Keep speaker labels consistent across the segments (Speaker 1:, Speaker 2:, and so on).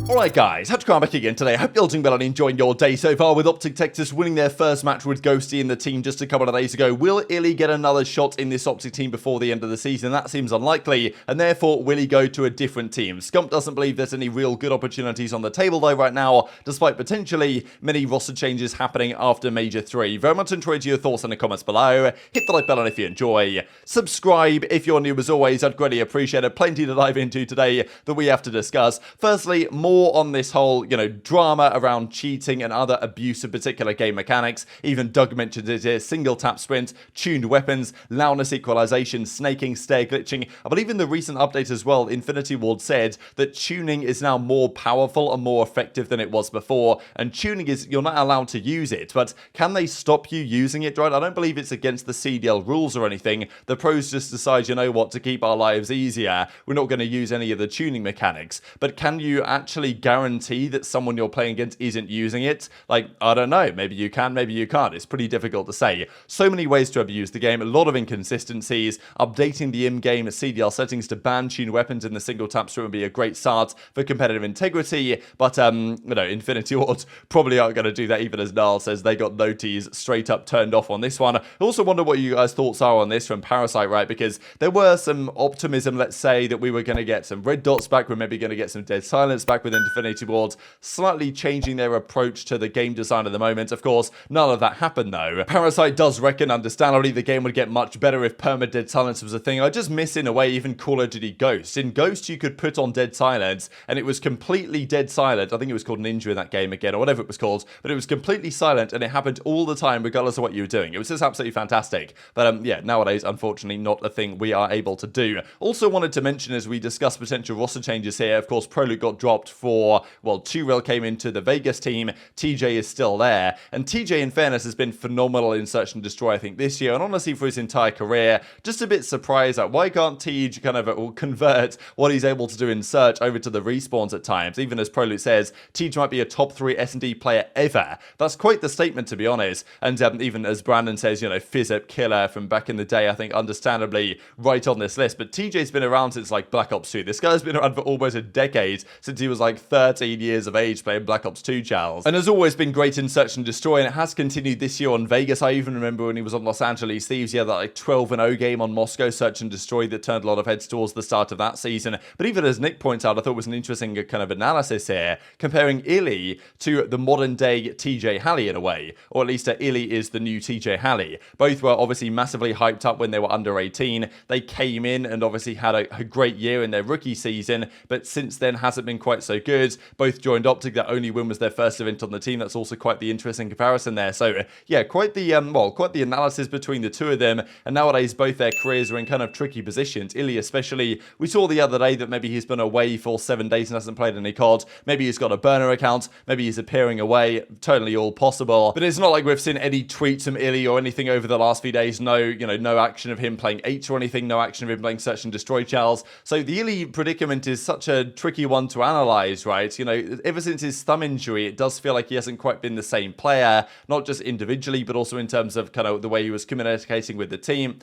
Speaker 1: Alright guys, had to come back again today. I hope you're all doing well and enjoying your day so far, with OpTic's winning their first match with Ghosty in the team just a couple of days ago. Will iLLeY get another shot in this OpTic team before the end of the season? That seems unlikely, and therefore will he go to a different team? Scump doesn't believe there's any real good opportunities on the table though right now, despite potentially many roster changes happening after Major 3. Very much enjoyed your thoughts in the comments below. Hit the like button if you enjoy. Subscribe if you're new as always, I'd greatly appreciate it. Plenty to dive into today that we have to discuss. Firstly, more on this whole, drama around cheating and other abuse of particular game mechanics. Even Doug mentioned it here: single tap sprint, tuned weapons, loudness equalization, snaking, stair glitching. I believe in the recent update as well, Infinity Ward said that tuning is now more powerful and more effective than it was before, and tuning is, you're not allowed to use it, but can they stop you using it, right? I don't believe it's against the CDL rules or anything. The pros just decide, you know what, to keep our lives easier, we're not going to use any of the tuning mechanics. But can you actually guarantee that someone you're playing against isn't using it? Like, I don't know, maybe you can, maybe you can't. It's pretty difficult to say. So many ways to abuse the game, a lot of inconsistencies. Updating the in-game CDL settings to ban tuned weapons in the single tap sprint would be a great start for competitive integrity, but Infinity Ward probably aren't going to do that, even as Niall says they got noties straight up turned off on this one. I also wonder what you guys' thoughts are on this from Parasite, right? Because there were some optimism, let's say, that we were going to get some red dots back, we're maybe going to get some dead silence back with Infinity Ward, slightly changing their approach to the game design at the moment. Of course, none of that happened though. Parasite does reckon, understandably, the game would get much better if perma dead silence was a thing. I just miss, in a way, even Call of Duty Ghost. In Ghost, you could put on dead silence, and it was completely dead silent. I think it was called Ninja in that game again, or whatever it was called, but it was completely silent, and it happened all the time, regardless of what you were doing. It was just absolutely fantastic. But yeah, nowadays, unfortunately, not a thing we are able to do. Also wanted to mention, as we discuss potential roster changes here, of course, Proluke got dropped for, well, 2Real came into the Vegas team, TJ is still there, and TJ, in fairness, has been phenomenal in Search and Destroy, I think, this year, and honestly for his entire career. Just a bit surprised at why can't TJ kind of convert what he's able to do in Search over to the respawns at times. Even as Proluke says, TJ might be a top 3 S&D player ever. That's quite the statement, to be honest. And even as Brandon says, FizzUp killer from back in the day, I think understandably right on this list. But TJ's been around since like Black Ops 2. This guy's been around for almost a decade, since he was like 13 years of age playing Black Ops 2, Charles. And has always been great in Search and Destroy, and it has continued this year on Vegas. I even remember when he was on Los Angeles Thieves, he had that like 12-0 game on Moscow Search and Destroy that turned a lot of heads towards the start of that season. But even as Nick points out, I thought it was an interesting kind of analysis here, comparing iLLeY to the modern day TJ Halley in a way, or at least iLLeY is the new TJ Halley. Both were obviously massively hyped up when they were under 18. They came in and obviously had a great year in their rookie season, but since then hasn't been quite so good. Both joined OpTic, their only win was their first event on the team. That's also quite the interesting comparison there. So yeah, quite the analysis between the two of them, and nowadays both their careers are in kind of tricky positions. iLLeY especially, we saw the other day that maybe he's been away for 7 days and hasn't played any COD. Maybe he's got a burner account, maybe he's appearing away, totally all possible. But it's not like we've seen any tweets from iLLeY or anything over the last few days. No, no action of him playing 8 or anything, no action of him playing Search and Destroy, Charles. So the iLLeY predicament is such a tricky one to analyze, right? Ever since his thumb injury, it does feel like he hasn't quite been the same player, not just individually, but also in terms of kind of the way he was communicating with the team.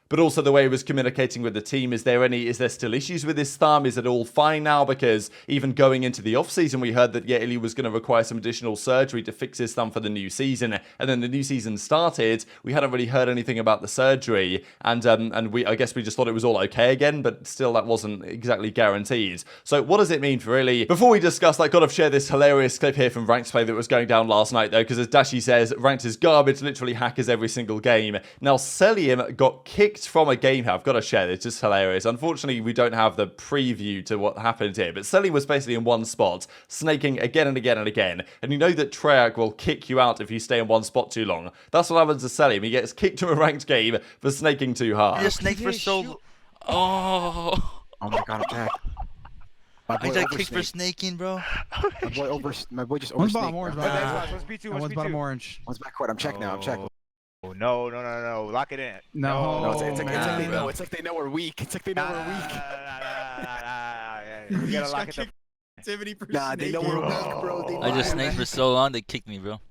Speaker 1: But also the way he was communicating with the team. Is there still issues with his thumb? Is it all fine now? Because even going into the off-season, we heard that iLLeY was going to require some additional surgery to fix his thumb for the new season. And then the new season started. We hadn't really heard anything about the surgery. And I guess we just thought it was all okay again, but still that wasn't exactly guaranteed. So what does it mean for iLLeY? Before we discuss that, gotta share this hilarious clip here from Ranked play that was going down last night though, because as Dashy says, Ranked is garbage, literally hackers every single game. Now Cellium got kicked from a game here. I've got to share this, just hilarious. Unfortunately, we don't have the preview to what happened here, but Cellium was basically in one spot, snaking again and again and again, and you know that Treyarch will kick you out if you stay in one spot too long. That's what happens to Cellium. He gets kicked from a ranked game for snaking too hard.
Speaker 2: You just snaked for so... Oh
Speaker 3: my god, attack.
Speaker 2: I got kicked for snaking, bro.
Speaker 3: My boy just
Speaker 4: One's
Speaker 3: oversnaked.
Speaker 4: bottom orange,
Speaker 5: One's B2,
Speaker 4: one's bottom orange.
Speaker 3: One's back court. I'm checked now. I'm checked.
Speaker 5: Oh, no. Lock it in.
Speaker 4: No,
Speaker 3: it's like
Speaker 4: man.
Speaker 3: they know. It's like they know we're weak. It's like they know we're weak.
Speaker 5: You gotta lock it up.
Speaker 3: Nah, they know we're weak, bro.
Speaker 2: I just snaked for so long, they kicked me, bro.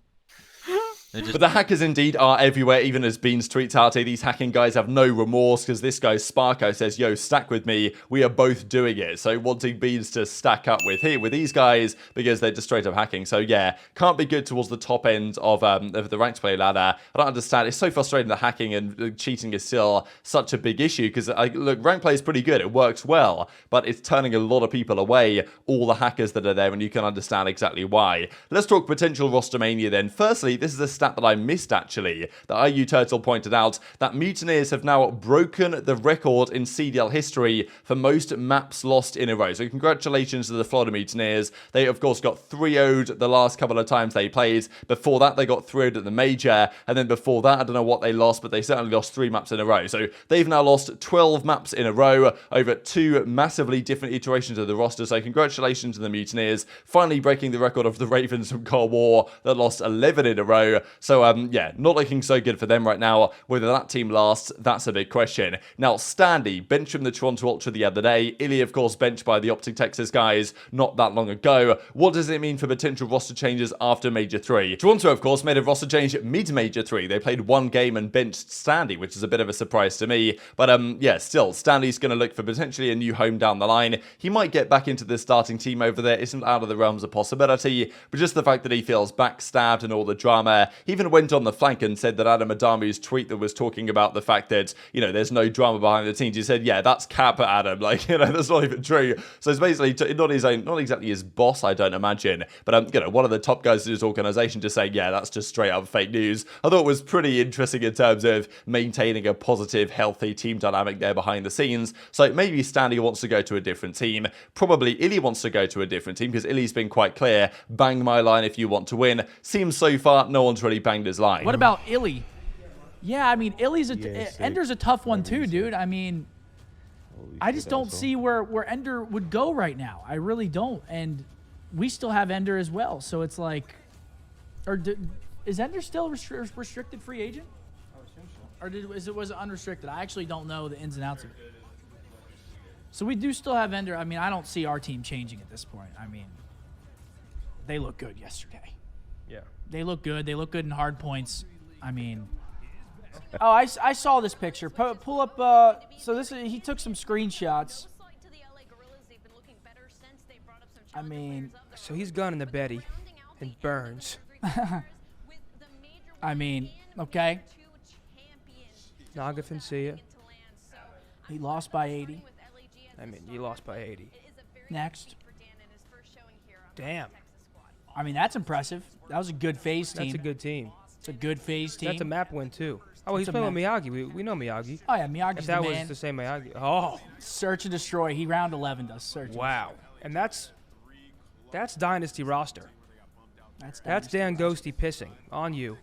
Speaker 1: But the hackers indeed are everywhere, even as Beans tweets out here, these hacking guys have no remorse, because this guy Sparko says, yo, stack with me, we are both doing it. So wanting Beans to stack up with these guys, because they're just straight up hacking. So yeah, can't be good towards the top end of the ranked play ladder. I don't understand, it's so frustrating that hacking and cheating is still such a big issue, because look, ranked play is pretty good, it works well, but it's turning a lot of people away, all the hackers that are there, and you can understand exactly why. Let's talk potential Rostermania then. Firstly, this is a stat that I missed actually, that IU Turtle pointed out, that Mutineers have now broken the record in CDL history for most maps lost in a row. So congratulations to the Florida Mutineers. They of course got 3-0'd the last couple of times they played. Before that they got 3-0'd at the major, and then before that I don't know what they lost, but they certainly lost 3 maps in a row. So they've now lost 12 maps in a row over 2 massively different iterations of the roster. So congratulations to the Mutineers, finally breaking the record of the Ravens from Cold War that lost 11 in a row. So yeah, not looking so good for them right now. Whether that team lasts, that's a big question. Now, Standy, benched from the Toronto Ultra the other day. iLLeY, of course, benched by the OpTic's guys not that long ago. What does it mean for potential roster changes after Major 3? Toronto, of course, made a roster change mid-Major 3. They played 1 game and benched Standy, which is a bit of a surprise to me. But yeah, still, Standy's going to look for potentially a new home down the line. He might get back into the starting team over there. Isn't out of the realms of possibility. But just the fact that he feels backstabbed and all the drama. He even went on the flank and said that Adam Adamu's tweet that was talking about the fact that, you know, there's no drama behind the teams. He said, yeah, that's cap at Adam. Like, you know, that's not even true. So it's basically not exactly his boss, I don't imagine. But, you know, one of the top guys in his organization just saying, yeah, that's just straight up fake news. I thought it was pretty interesting in terms of maintaining a positive, healthy team dynamic there behind the scenes. So maybe Standy wants to go to a different team. Probably iLLeY wants to go to a different team, because iLLeY's been quite clear. Bang my line if you want to win. Seems so far no one's really banged his line.
Speaker 4: What about iLLeY? Yeah, I mean, iLLeY's Ender's a tough one too, dude. I mean, I just don't see where Ender would go right now. I really don't. And we still have Ender as well. So it's like, is Ender still restricted free agent? Or was it unrestricted? I actually don't know the ins and outs of it. So we do still have Ender. I mean, I don't see our team changing at this point. I mean, they look good yesterday.
Speaker 6: Yeah.
Speaker 4: They look good. They look good in hard points. I mean, oh, I saw this picture. Pull up. So this is, he took some screenshots. I mean,
Speaker 6: So he's gone in the Betty and Burns.
Speaker 4: I mean, okay.
Speaker 6: Nagafin, see ya.
Speaker 4: He lost by 80.
Speaker 6: I mean, you lost by 80.
Speaker 4: Next.
Speaker 6: Damn.
Speaker 4: I mean, that's impressive. That was a good FaZe team.
Speaker 6: That's a good team.
Speaker 4: It's a good FaZe team.
Speaker 6: That's a map win, too. Oh, he's
Speaker 4: It's a
Speaker 6: playing with Miyagi. We know Miyagi.
Speaker 4: Oh, yeah, Miyagi's
Speaker 6: If that
Speaker 4: the
Speaker 6: was
Speaker 4: man.
Speaker 6: the same Miyagi. Oh,
Speaker 4: Search and destroy. He round 11 does search.
Speaker 6: wow. And that's Dynasty roster. That's
Speaker 4: Dynasty.
Speaker 6: Dan Ghosty pissing on you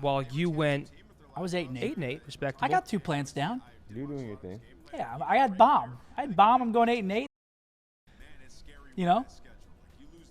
Speaker 6: while you went
Speaker 4: I was 8 and 8.
Speaker 6: 8-8, respectable.
Speaker 4: I got 2 plants down.
Speaker 7: You're doing your thing.
Speaker 4: Yeah, I had bomb. I had bomb. I'm going 8 and 8. You know,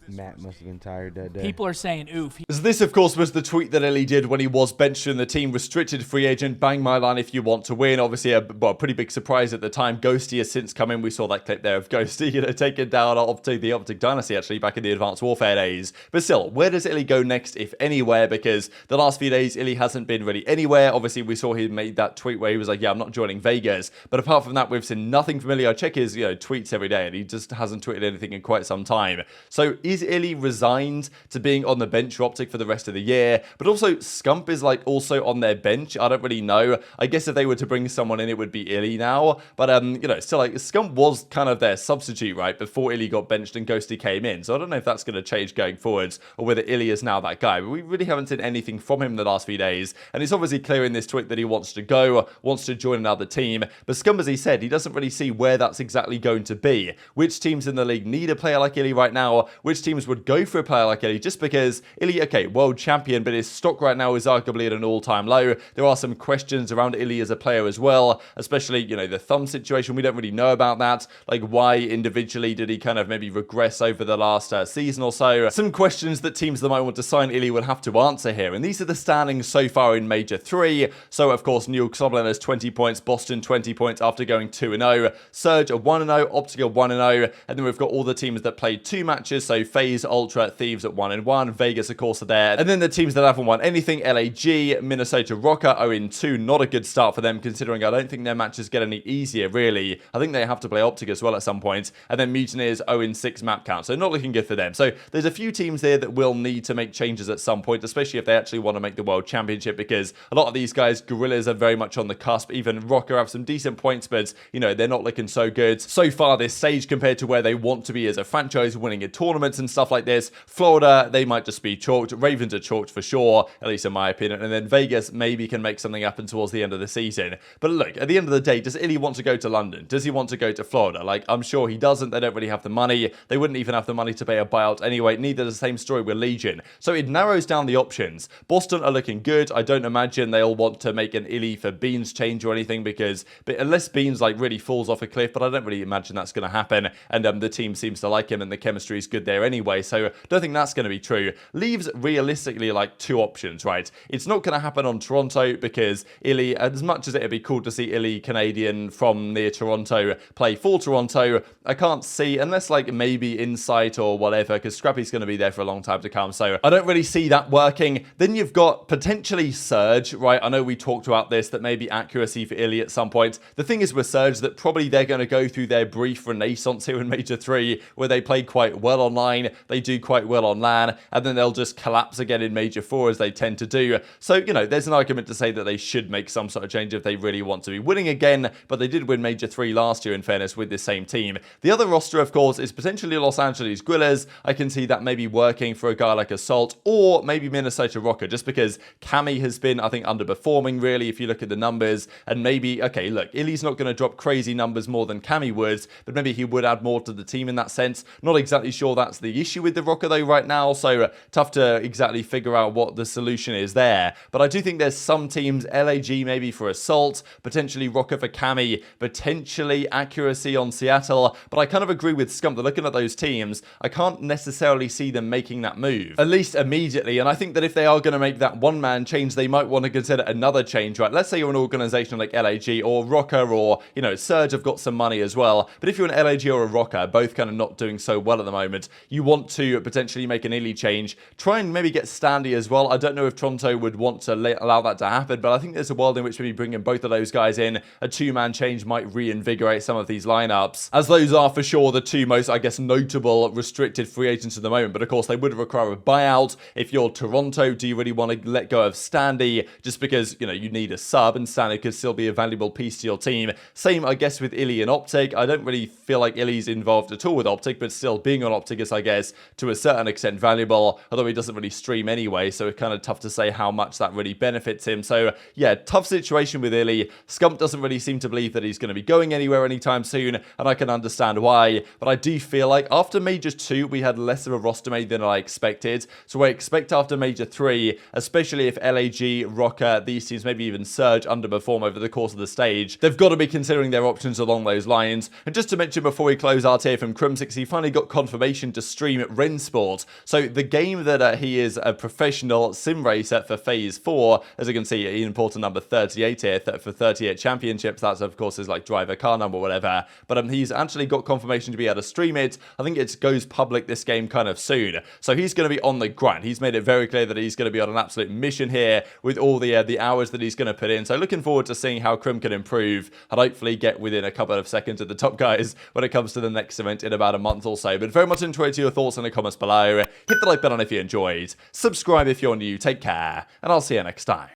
Speaker 7: Matt must have been tired that day.
Speaker 4: people are saying oof.
Speaker 1: So this, of course, was the tweet that iLLeY did when he was benched in the team. Restricted free agent, bang my line if you want to win. Obviously, a pretty big surprise at the time. Ghosty has since come in. We saw that clip there of Ghosty, you know, taking down the Optic Dynasty, actually, back in the Advanced Warfare days. But still, where does iLLeY go next, if anywhere? Because the last few days, iLLeY hasn't been really anywhere. Obviously, we saw he made that tweet where he was like, yeah, I'm not joining Vegas. But apart from that, we've seen nothing from iLLeY. I check his, you know, tweets every day, and he just hasn't tweeted anything in quite some time. So is iLLeY resigned to being on the bench for Optic for the rest of the year? But also, Scump is like also on their bench. I don't really know. I guess if they were to bring someone in, it would be iLLeY now. But you know, still, like, Scump was kind of their substitute, right, before iLLeY got benched and Ghosty came in. So I don't know if that's going to change going forwards, or whether iLLeY is now that guy. But we really haven't seen anything from him in the last few days. And it's obviously clear in this tweet that he wants to go, wants to join another team. But Scump, as he said, he doesn't really see where that's exactly going to be. Which teams in the league need a player like iLLeY right now? Which teams would go for a player like iLLeY? Just because iLLeY, okay, world champion, but his stock right now is arguably at an all-time low. There are some questions around iLLeY as a player as well, especially, you know, the thumb situation. We don't really know about that. Like, why individually did he kind of maybe regress over the last season or so? Some questions that teams that might want to sign iLLeY will have to answer here. And these are the standings so far in Major 3. So, of course, New York Soblin has 20 points, Boston 20 points after going 2-0, Surge are 1-0, Optic are 1-0, and then we've got all the teams that played 2 matches, so FaZe, Ultra, Thieves at 1-1. Vegas, of course, are there. And then the teams that haven't won anything, LAG, Minnesota, Rokkr, 0-2. Not a good start for them, considering I don't think their matches get any easier, really. I think they have to play OpTic's as well at some point. And then Mutineers, 0-6 map count. So not looking good for them. So there's a few teams here that will need to make changes at some point, especially if they actually want to make the World Championship, because a lot of these guys, Guerrillas, are very much on the cusp. Even Rokkr have some decent points, but, you know, they're not looking so good so far this stage compared to where they want to be as a franchise, winning in tournaments and stuff like this. Florida, they might just be chalked. Ravens are chalked for sure, at least in my opinion. And then Vegas maybe can make something happen towards the end of the season. But look, at the end of the day, does iLLeY want to go to London? Does he want to go to Florida? Like, I'm sure he doesn't. They don't really have the money. They wouldn't even have the money to pay a buyout anyway. Neither does the same story with Legion. So it narrows down the options. Boston are looking good. I don't imagine they'll want to make an iLLeY for Beans change or anything, because unless Beans like really falls off a cliff, but I don't really imagine that's going to happen. And the team seems to like him and the chemistry is good there anyway. So don't think that's going to be true. Leaves realistically like two options, right? It's not going to happen on Toronto because iLLeY, as much as it'd be cool to see iLLeY Canadian from near Toronto play for Toronto, I can't see, unless like maybe Insight or whatever, because Scrappy's going to be there for a long time to come. So I don't really see that working. Then you've got potentially Surge, right? I know we talked about this, that maybe accuracy for iLLeY at some point. The thing is with Surge that probably they're going to go through their brief renaissance here in Major 3, where they play quite well online, they do quite well on LAN, and then they'll just collapse again in Major 4 as they tend to do. So, you know, there's an argument to say that they should make some sort of change if they really want to be winning again, but they did win Major 3 last year, in fairness, with this same team. The other roster, of course, is potentially Los Angeles Guerrillas. I can see that maybe working for a guy like Assault, or maybe Minnesota Rokkr, just because Cammy has been, I think, underperforming, really, if you look at the numbers, and maybe, okay, look, iLLeY's not going to drop crazy numbers more than Cammy would, but maybe he would add more to the team in that sense. Not exactly sure that's the issue with the Rokkr, though, right now, so tough to exactly figure out what the solution is there. But I do think there's some teams, LAG maybe for Assault, potentially Rokkr for Cammy, potentially accuracy on Seattle, but I kind of agree with Scump that looking at those teams, I can't necessarily see them making that move, at least immediately. And I think that if they are going to make that one-man change, they might want to consider another change, right? Let's say you're an organization like LAG or Rokkr, or, you know, Surge have got some money as well, but if you're an LAG or a Rokkr, both kind of not doing so well at the moment, you want to potentially make an iLLeY change, try and maybe get Standy as well. I don't know if Toronto would want to allow that to happen, but I think there's a world in which maybe bringing both of those guys in, a two-man change might reinvigorate some of these lineups, as those are for sure the two most, I guess, notable restricted free agents at the moment. But of course, they would require a buyout. If you're Toronto, do you really want to let go of Standy just because, you know, you need a sub, and Standy could still be a valuable piece to your team? Same, I guess, with iLLeY and OpTic. I don't really feel like iLLeY's involved at all with OpTic, but still being on OpTic is, I guess, to a certain extent valuable, although he doesn't really stream anyway, so it's kind of tough to say how much that really benefits him. So yeah, tough situation with iLLeY. Scump doesn't really seem to believe that he's going to be going anywhere anytime soon, and I can understand why, but I do feel like after Major 2, we had less of a roster made than I expected, so I expect after Major 3, especially if LAG, Rokkr, these teams, maybe even Surge, underperform over the course of the stage, they've got to be considering their options along those lines. And just to mention before we close out here from Crimsix, he finally got confirmation to stream at Rensport. So the game that he is a professional sim racer for FaZe 4, as you can see, he imported number 38 here for 38 championships. That's, of course, his like driver car number or whatever. But he's actually got confirmation to be able to stream it. I think it goes public this game kind of soon. So he's going to be on the grind. He's made it very clear that he's going to be on an absolute mission here with all the hours that he's going to put in. So looking forward to seeing how Crim can improve and hopefully get within a couple of seconds of the top guys when it comes to the next event in about a month or so. But very much enjoyed your thoughts in the comments below. Hit the like button if you enjoyed. Subscribe if you're new. Take care. And I'll see you next time.